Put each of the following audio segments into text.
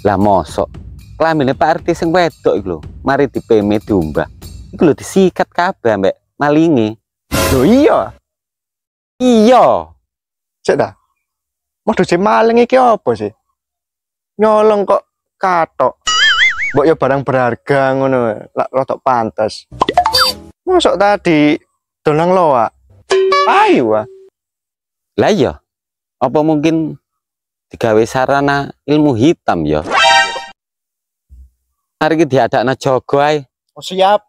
Lah mosok kelamine Pak RT sing wedok iku lho, mari dipeme diumbah. Iku lho disikat kabeh ambek malinge. Lho iya. Iya. Cek dah. Modus maling iki apa sih? Nyolong kok katok. Mbok ya barang berharga ngono, lak rotok pantes. Mosok tadi dolang loak. Ayo ah. Lah iya. Apa mungkin digawe sarana ilmu hitam ya? Mari iki diadakna jaga ae. Oh, siap.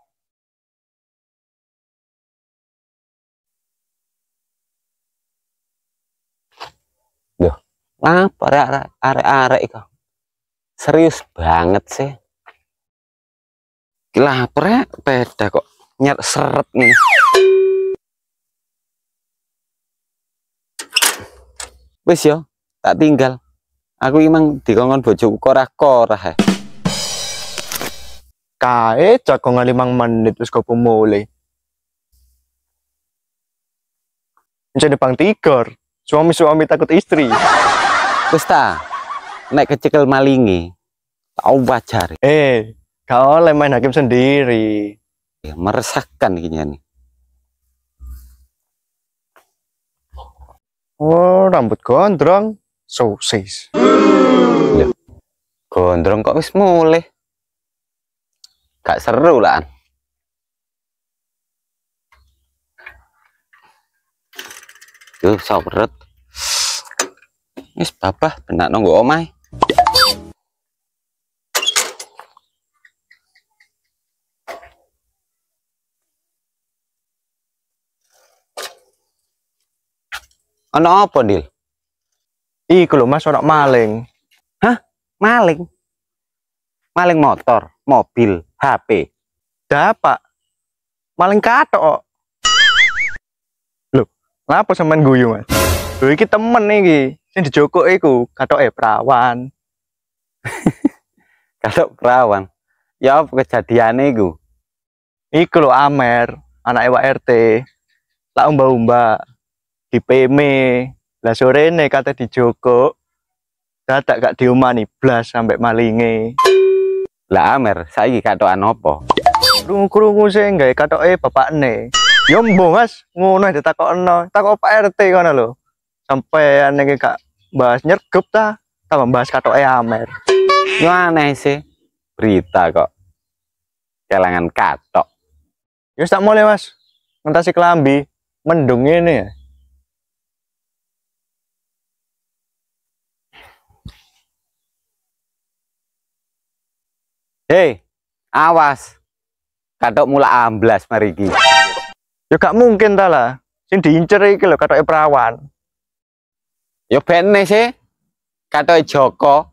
Loh, apa arek-arek iku? Serius banget sih. Lapar ya, beda kok nyet seret nih. Wis yo, tak tinggal. Aku emang dikongkon bojoku korah-korah ya. Kae jagongan 5 menit wis kok mulai. Jadi Bang Tigor, suami-suami takut istri. Wis ta, nek kecekel malingi, tau wajar. Gak oleh main hakim sendiri. Ya, meresahkan gini nih. Oh, rambut gondrong, sosis. Loh, gondrong kok wis mulai. Gak seru lah. Tuh, sabret. Wis babah benak nunggu omai. Ono apa, Dil? Iku lho Mas, ono maling. Hah? Maling? Maling motor, mobil, HP. Dapak. Maling katok kok. Lho, ngapa sampean guyu, Mas? Lho iki temen iki, sing dijokok iku, katoke perawan. Kalau perawan. Ya apa kejadiane iku? Iku lho Amer, anake Pak RT. Lah umba-umba di PM. Lah sorene kate dijokok. Dadak gak diomani blas sampai malinge. Lah Amer, saiki katokan apa? Krungu-krungu sing gawe katoke bapakne. Ya mbo Mas, ngono ditakokno. Takok Pak RT kono lho. Sampeyan iki gak bahas nyergep ta, tambah bahas katoke Amer. Yo aneh sih. Berita kok. Kelangan katok. Ya tak mulai Mas. Ngentasi kelambi, mendung ini ya. Hei, awas. Katok mula amblas mariki. Ya gak mungkin ta lah. Sing diincer iki lho katoke perawan. Yo bene sih. Katoke Joko.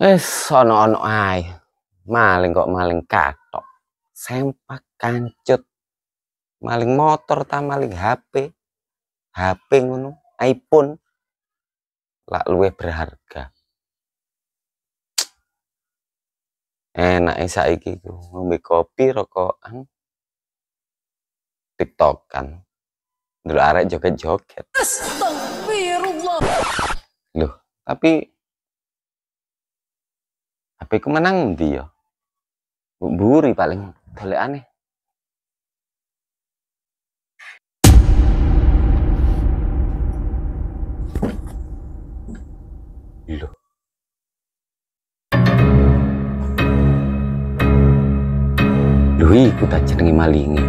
Wes ono-ono ae. Maling kok maling katok. Sempak kancut. Maling motor ta maling HP. HP ngono, iPhone. Lak luwih berharga. Enak saiki ku ngombe kopi rokokan. TikTokan. Dulu arek joget-joget. Astagfirullah. Loh, tapi HP ku menang ndi ya? Buri paling dolekane. Loh. Loh iku tak jenenge malinge.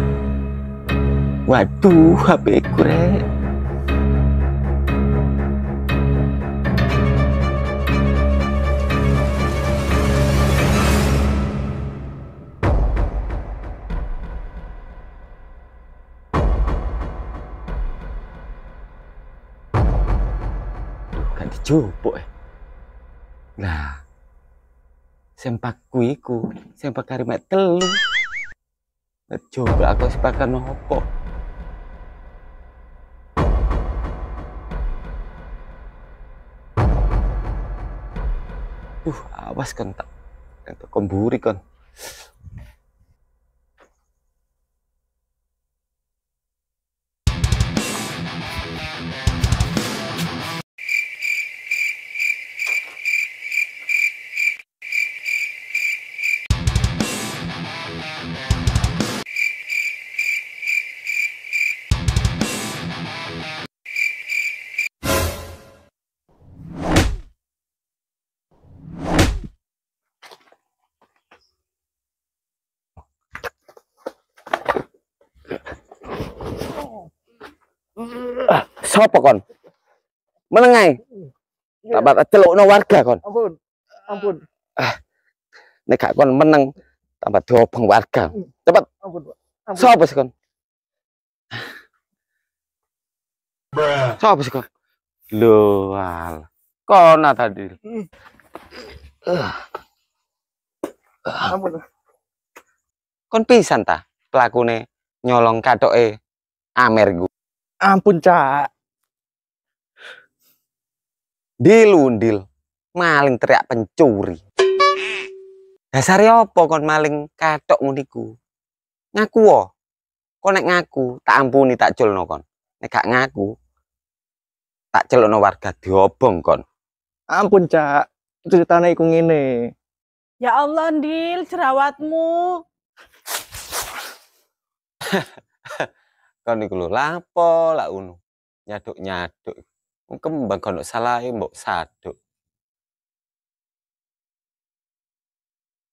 Waduh, HP ku rek. Gak dijupuk Lah, sempakku iku, sempak kari mek telu. Coba aku sepakan opo. Awas kan tak komburi kan. Sopo kon? Menengai. Tak batak celukno warga kon. Ampun. Ampun. Nek gak kon meneng tambah diobong warga. Cepet. Ampun, Pak. Ampun. Sopo sih kon? Sopo sih kon? Lho, al. Kona tadi. Ampun. Kon pisan ta pelakune nyolong katoke Amer iku. Ampun, Cak. Dilundil. Maling teriak pencuri. Dasare apa kon maling katok ngono iku? Ngaku wo. Kon nek ngaku tak ampuni tak culno kon. Nek gak ngaku tak celukno warga diobong kon. Ampun, Cak. Ceritane iku ngene. Ya Allah, Dil, jerawatmu. Kon iku lho lapo lak ngono. Nyaduk-nyaduk. Kembang kono salahe mbok saduk.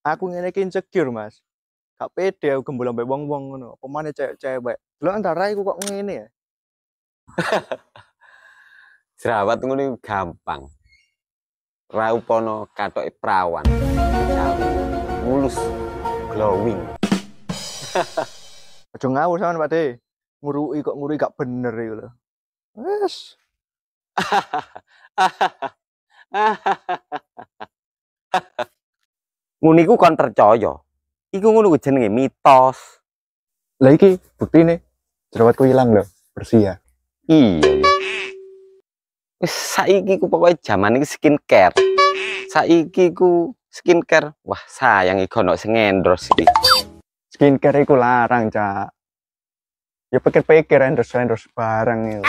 Aku ngene iki insecure, Mas. Gak pede aku gembul ambek wong-wong ngono. Pemane cewek-cewek. Lho antara iku kok ngene ya? Jerawat ngono iku gampang. Ra upono katoke prawan. Mulus, glowing. Aja ngawur sampean, Pak De. Ngurui gak bener iku lho. Wes. Ngono iku kon percaya. Iku ngono ku jenenge mitos. Lah iki buktine jerawatku ilang lho, bersih ya. Iya ya. Wis saiki ku pokoke jaman iki skincare. Saiki ku skincare. Wah, sayang iki ono sing endorse iki. Skincare iku larang, Cak. Ya pikir-pikir endorse barang itu.